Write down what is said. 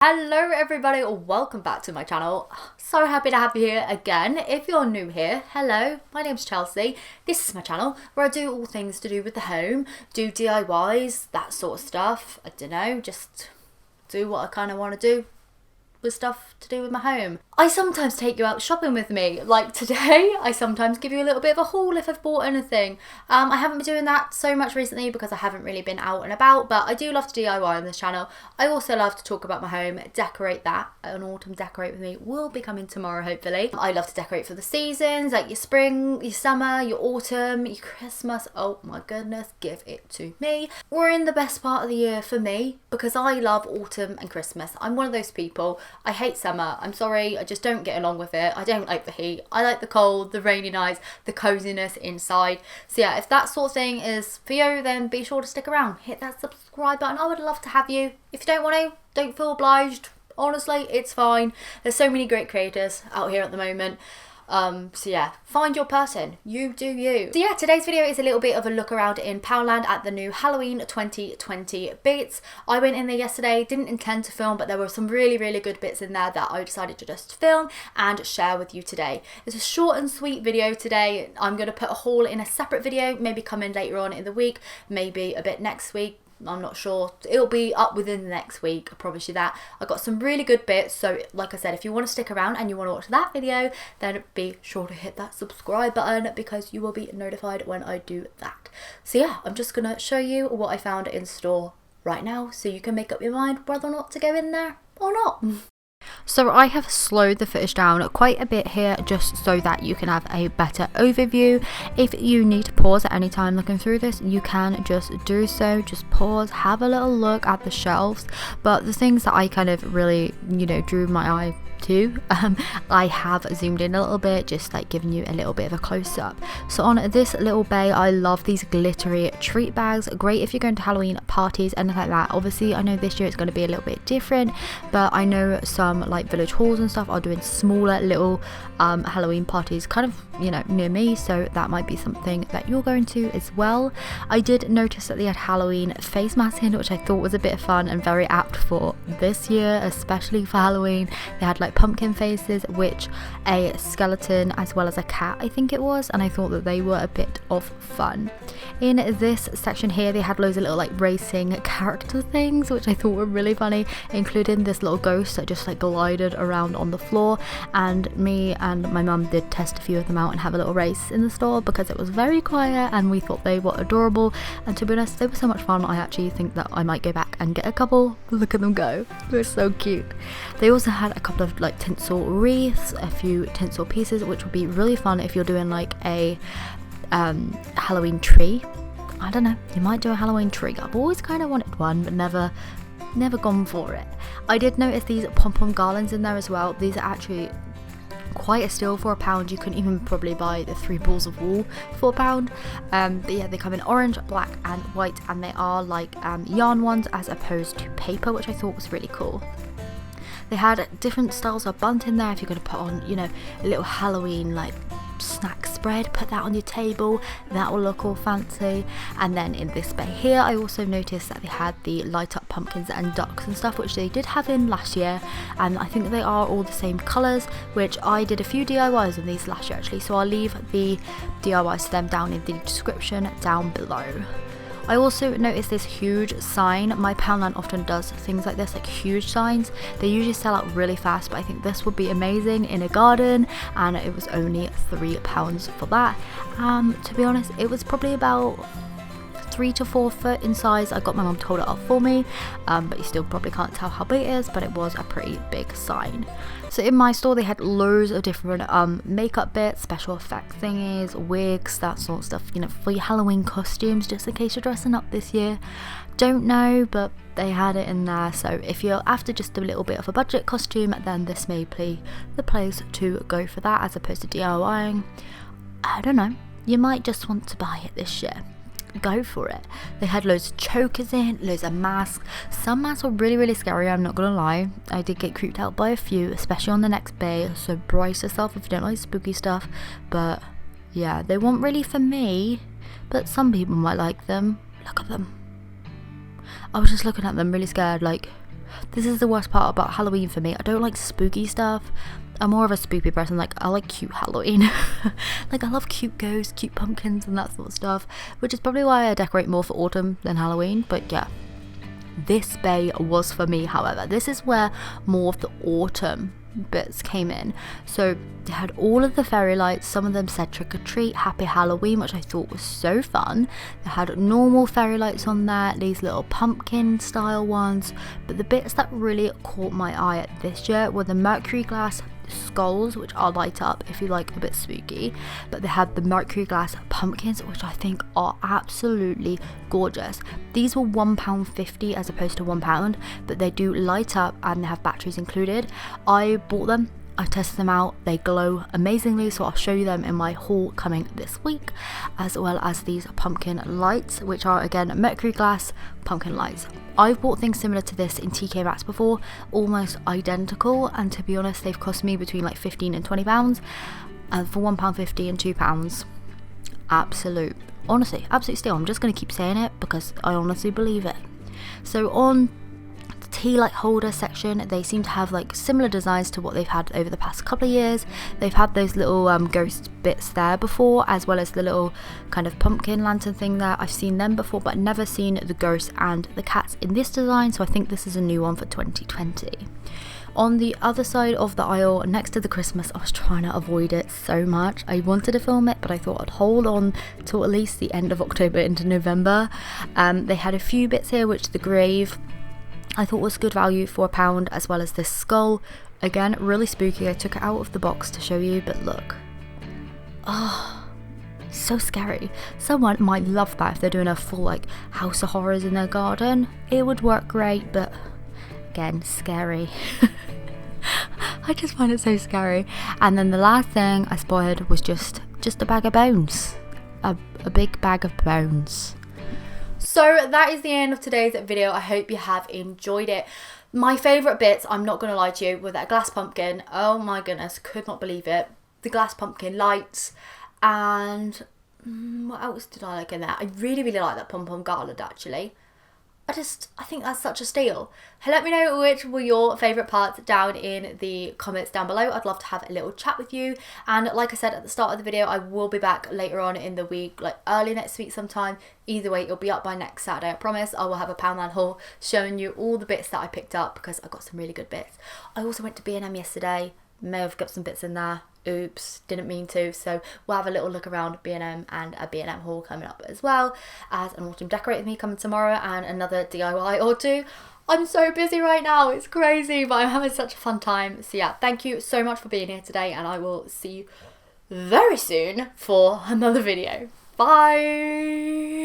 Hello everybody, welcome back to my channel. So happy to have you here again. If you're new here, hello, my name's Chelsea. This is my channel where I do all things to do with the home, do DIYs, that sort of stuff. I don't know, just do what I kind of want to do with stuff to do with my home. I sometimes take you out shopping with me, like today. I sometimes give you a little bit of a haul if I've bought anything. I haven't been doing that so much recently because I haven't really been out and about, but I do love to DIY on this channel. I also love to talk about my home, decorate that. An autumn decorate with me will be coming tomorrow, hopefully. I love to decorate for the seasons, like your spring, your summer, your autumn, your Christmas. Oh my goodness, give it to me. We're in the best part of the year for me because I love autumn and Christmas. I'm one of those people. I hate summer. I'm sorry, I just don't get along with it. I don't like the heat. I like the cold, the rainy nights, the coziness inside. So yeah, if that sort of thing is for you, then be sure to stick around. Hit that subscribe button. I would love to have you. If you don't want to, don't feel obliged. Honestly, it's fine. There's so many great creators out here at the moment. So yeah, find your person, you do you. So yeah, today's video is a little bit of a look around in Poundland at the new Halloween 2020 bits. I went in there yesterday, didn't intend to film, but there were some really good bits in there that I decided to just film and share with you today. It's a short and sweet video today. I'm going to put a haul in a separate video, maybe come in later on in the week, maybe a bit next week. I'm not sure. It'll be up within the next week, I promise you that. I got some really good bits, so like I said, if you want to stick around and you want to watch that video, then be sure to hit that subscribe button because you will be notified when I do that. So yeah, I'm just gonna show you what I found in store right now so you can make up your mind whether or not to go in there or not. So I have slowed the footage down quite a bit here just so that you can have a better overview. If you need to pause at any time looking through this, you can just do so. Just pause, have a little look at the shelves. But the things that I kind of really, drew my eye to, I have zoomed in a little bit, just like giving you a little bit of a close-up. So on this little bay, I love these glittery treat bags. Great if you're going to Halloween parties, anything like that. Obviously I know this year it's going to be a little bit different, but I know some like village halls and stuff are doing smaller little Halloween parties kind of near me, so that might be something that you're going to as well. I did notice that they had Halloween face masks in, which I thought was a bit fun and very apt for this year, especially for Halloween. They had like pumpkin faces, which a skeleton as well as a cat I think it was, and I thought that they were a bit of fun. In this section here they had loads of little like racing character things, which I thought were really funny, including this little ghost that just like glided around on the floor, and me and my mum did test a few of them out and have a little race in the store because it was very quiet and we thought they were adorable, and to be honest they were so much fun. I actually think that I might go back and get a couple. Look at them go, they're so cute. They also had a couple of like tinsel wreaths, a few tinsel pieces, which would be really fun if you're doing like a Halloween tree. I don't know, you might do a Halloween tree. I've always kind of wanted one but never gone for it. I did notice these Pom-Pom Garlands in there as well. These are actually quite a steal for £1. You couldn't even probably buy the 3 balls of wool for £1. But yeah, they come in orange, black and white, and they are like yarn ones as opposed to paper, which I thought was really cool. They had different styles of bunt in there if you're going to put on, a little Halloween like snack spread, put that on your table, that will look all fancy. And then in this bay here I also noticed that they had the light up pumpkins and ducks and stuff, which they did have in last year, and I think they are all the same colours, which I did a few DIYs of these last year actually, so I'll leave the DIYs to them down in the description down below. I also noticed this huge sign. My Poundland often does things like this, like huge signs. They usually sell out really fast, but I think this would be amazing in a garden, and it was only £3 for that. To be honest, it was probably about 3 to 4 foot in size. I got my mum to hold it up for me, but you still probably can't tell how big it is, but it was a pretty big sign. So in my store they had loads of different makeup bits, special effect thingies, wigs, that sort of stuff, for your Halloween costumes, just in case you're dressing up this year. Don't know, but they had it in there, so if you're after just a little bit of a budget costume, then this may be the place to go for that as opposed to DIYing. I don't know, you might just want to buy it this year. Go for it. They had loads of chokers in, loads of masks. Some masks were really scary, I'm not gonna lie. I did get creeped out by a few, especially on the next bay, so brace yourself if you don't like spooky stuff. But yeah, they weren't really for me, but some people might like them. Look at them. I was just looking at them really scared, like This is the worst part about Halloween for me. I don't like spooky stuff. I'm more of a spoopy person. Like, I like cute Halloween. Like, I love cute ghosts, cute pumpkins and that sort of stuff, which is probably why I decorate more for autumn than Halloween. But yeah, this bay was for me. However, this is where more of the autumn bits came in. So they had all of the fairy lights. Some of them said trick or treat, happy Halloween, which I thought was so fun. They had normal fairy lights on there, these little pumpkin style ones, but the bits that really caught my eye at this year were the mercury glass skulls, which I'll light up if you like a bit spooky. But they had the mercury glass pumpkins, which I think are absolutely gorgeous. These were £1.50 as opposed to £1, but they do light up and they have batteries included. I bought them, I tested them out, they glow amazingly, so I'll show you them in my haul coming this week, as well as these pumpkin lights, which are again mercury glass pumpkin lights. I've bought things similar to this in TK Maxx before, almost identical, and to be honest they've cost me between like £15 and £20, and for £1.50 and £2, absolute steal. I'm just going to keep saying it because I honestly believe it. So on tea light holder section, they seem to have like similar designs to what they've had over the past couple of years. They've had those little ghost bits there before, as well as the little kind of pumpkin lantern thing there. I've seen them before, but never seen the ghosts and the cats in this design, so I think this is a new one for 2020. On the other side of the aisle next to the Christmas, I was trying to avoid it so much. I wanted to film it, but I thought I'd hold on till at least the end of October into November. They had a few bits here, which the grave I thought was good value for £1, as well as this skull. Again, really spooky. I took it out of the box to show you, but look. Oh, so scary. Someone might love that if they're doing a full like house of horrors in their garden. It would work great, but again, scary. I just find it so scary. And then the last thing I spotted was just a bag of bones. A big bag of bones. So that is the end of today's video. I hope you have enjoyed it. My favourite bits, I'm not going to lie to you, were that glass pumpkin. Oh my goodness, could not believe it. The glass pumpkin lights. And what else did I like in there? I really like that Pom-Pom Garland actually. I think that's such a steal. Let me know which were your favourite parts down in the comments down below. I'd love to have a little chat with you. And like I said at the start of the video, I will be back later on in the week, like early next week sometime. Either way, it'll be up by next Saturday, I promise. I will have a Poundland haul showing you all the bits that I picked up because I got some really good bits. I also went to B&M yesterday. May have got some bits in there. Oops, didn't mean to. So we'll have a little look around B&M and a B&M haul coming up, as well as an autumn decorate with me coming tomorrow and another DIY or two. I'm so busy right now, it's crazy, but I'm having such a fun time. So yeah, thank you so much for being here today, and I will see you very soon for another video. Bye.